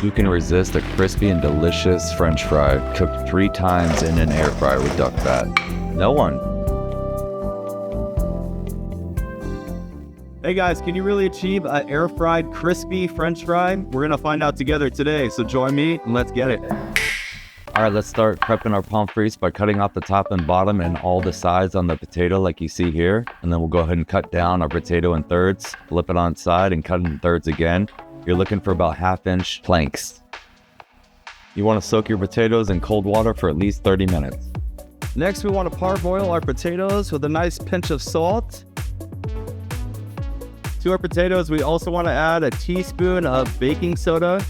Who can resist a crispy and delicious French fry cooked 3 times in an air fryer with duck fat? No one. Hey guys, can you really achieve an air fried crispy French fry? We're gonna find out together today, so join me and let's get it. All right, let's start prepping our pommes by cutting off the top and bottom and all the sides on the potato like you see here. And then we'll go ahead and cut down our potato in thirds, flip it on side and cut it in thirds again. You're looking for about 1/2-inch planks. You want to soak your potatoes in cold water for at least 30 minutes. Next, we want to parboil our potatoes with a nice pinch of salt. To our potatoes, we also want to add a teaspoon of baking soda.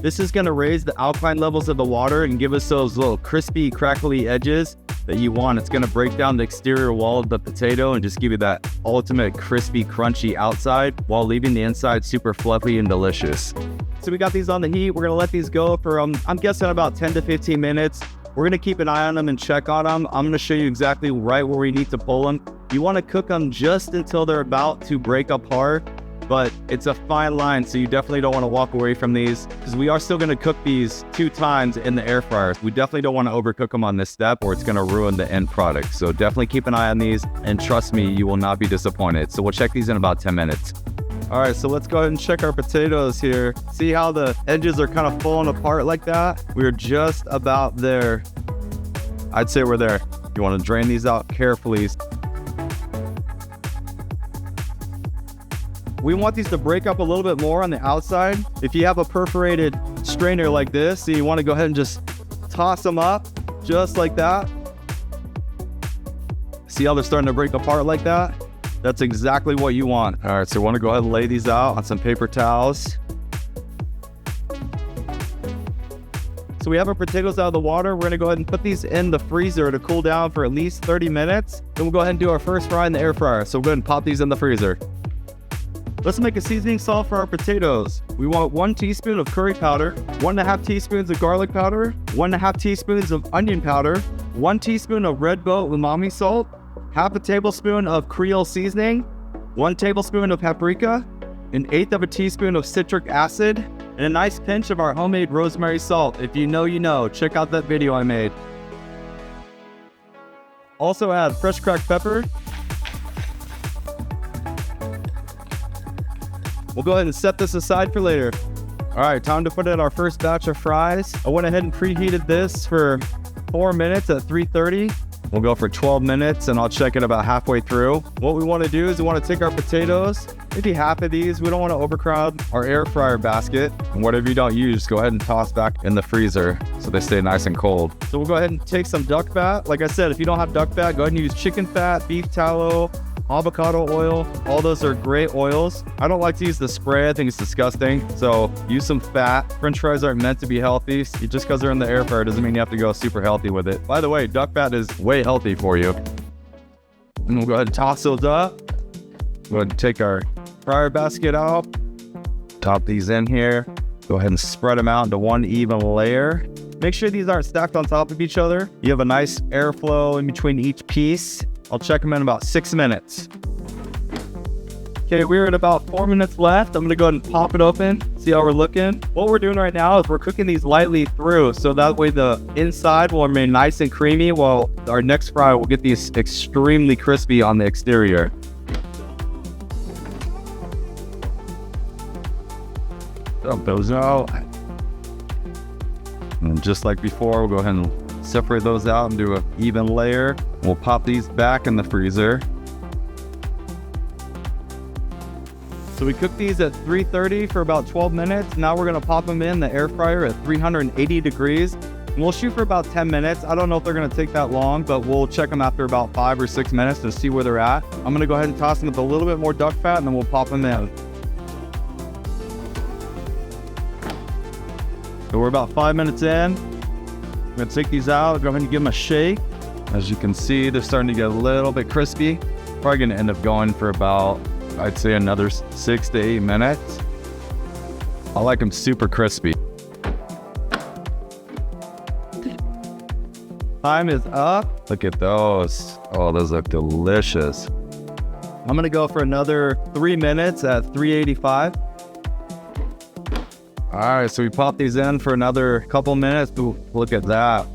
This is going to raise the alkaline levels of the water and give us those little crispy, crackly edges that you want. It's going to break down the exterior wall of the potato and just give you that ultimate crispy, crunchy outside while leaving the inside super fluffy and delicious. So we got these on the heat. We're going to let these go for, I'm guessing about 10 to 15 minutes. We're going to keep an eye on them and check on them. I'm going to show you exactly right where we need to pull them. You want to cook them just until they're about to break apart, but it's a fine line, so you definitely don't want to walk away from these because we are still going to cook these 2 times in the air fryer. We definitely don't want to overcook them on this step or it's going to ruin the end product. So definitely keep an eye on these and trust me, you will not be disappointed. So we'll check these in about 10 minutes. All right, so let's go ahead and check our potatoes here. See how the edges are kind of falling apart like that? We're just about there. I'd say we're there. You want to drain these out carefully. We want these to break up a little bit more on the outside. If you have a perforated strainer like this, so you want to go ahead and just toss them up just like that. See how they're starting to break apart like that? That's exactly what you want. All right, so we want to go ahead and lay these out on some paper towels. So we have our potatoes out of the water. We're going to go ahead and put these in the freezer to cool down for at least 30 minutes. Then we'll go ahead and do our first fry in the air fryer. So we'll go ahead and pop these in the freezer. Let's make a seasoning salt for our potatoes. We want 1 teaspoon of curry powder, 1.5 teaspoons of garlic powder, 1.5 teaspoons of onion powder, 1 teaspoon of red boat umami salt, 1/2 tablespoon of Creole seasoning, 1 tablespoon of paprika, 1/8 teaspoon of citric acid, and a nice pinch of our homemade rosemary salt. If you know, you know. Check out that video I made. Also add fresh cracked pepper. We'll go ahead and set this aside for later. All right, time to put in our first batch of fries. I went ahead and preheated this for 4 minutes at 330. We'll go for 12 minutes and I'll check it about halfway through. What we want to do is we want to take our potatoes, maybe half of these. We don't want to overcrowd our air fryer basket. And whatever you don't use, go ahead and toss back in the freezer so they stay nice and cold. So we'll go ahead and take some duck fat. Like I said, if you don't have duck fat, go ahead and use chicken fat, beef tallow, avocado oil. All those are great oils. I don't like to use the spray. I think it's disgusting. So use some fat. French fries aren't meant to be healthy. Just because they're in the air fryer doesn't mean you have to go super healthy with it. By the way, duck fat is way healthy for you. And we'll go ahead and toss those up. Go ahead and take our fryer basket out. Top these in here. Go ahead and spread them out into one even layer. Make sure these aren't stacked on top of each other. You have a nice airflow in between each piece. I'll check them in about 6 minutes. Okay, we're at about 4 minutes left. I'm gonna go ahead and pop it open, see how we're looking. What we're doing right now is we're cooking these lightly through, so that way the inside will remain nice and creamy, while our next fry will get these extremely crispy on the exterior. Dump those out. And just like before, we'll go ahead and separate those out and do an even layer. We'll pop these back in the freezer. So we cooked these at 330 for about 12 minutes. Now we're gonna pop them in the air fryer at 380 degrees. And we'll shoot for about 10 minutes. I don't know if they're gonna take that long, but we'll check them after about 5 or 6 minutes to see where they're at. I'm gonna go ahead and toss them with a little bit more duck fat and then we'll pop them in. So we're about 5 minutes in. I'm gonna take these out, go ahead and give them a shake. As you can see, they're starting to get a little bit crispy. Probably gonna end up going for about, I'd say another 6 to 8 minutes. I like them super crispy. Time is up. Look at those. Oh, those look delicious. I'm gonna go for another 3 minutes at 385. All right, so we pop these in for another couple minutes. Ooh, look at that.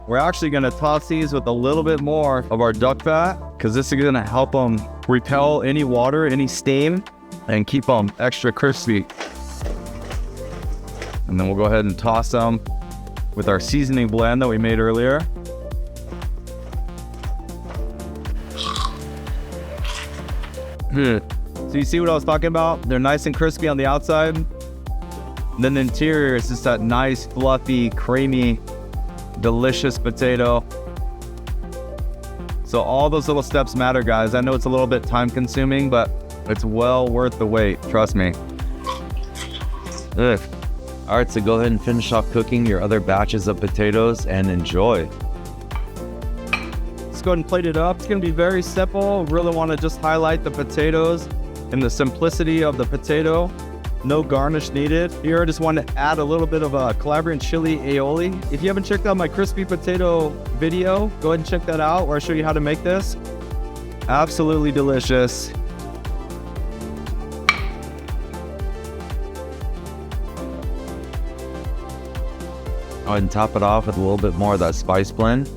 We're actually gonna toss these with a little bit more of our duck fat because this is gonna help them repel any water, any steam, and keep them extra crispy. And then we'll go ahead and toss them with our seasoning blend that we made earlier. So you see what I was talking about? They're nice and crispy on the outside. And then the interior is just that nice, fluffy, creamy, delicious potato. So all those little steps matter, guys. I know it's a little bit time consuming, but it's well worth the wait. Trust me. Ugh. All right, so go ahead and finish off cooking your other batches of potatoes and enjoy. Let's go ahead and plate it up. It's gonna be very simple. Really wanna just highlight the potatoes and the simplicity of the potato. No garnish needed. Here I just want to add a little bit of a Calabrian chili aioli. If you haven't checked out my crispy potato video, go ahead and check that out where I show you how to make this. Absolutely delicious. Go ahead and top it off with a little bit more of that spice blend.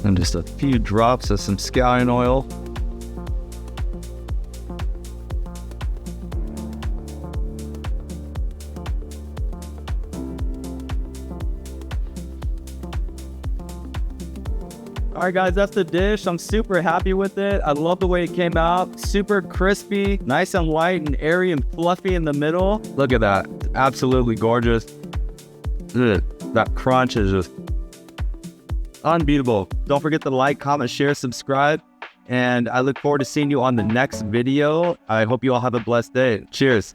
And just a few drops of some scallion oil. All right, guys, that's the dish. I'm super happy with it. I love the way it came out. Super crispy, nice and light and airy and fluffy in the middle. Look at that. Absolutely gorgeous. Ugh, that crunch is just unbeatable. Don't forget to like, comment, share, subscribe. And I look forward to seeing you on the next video. I hope you all have a blessed day. Cheers.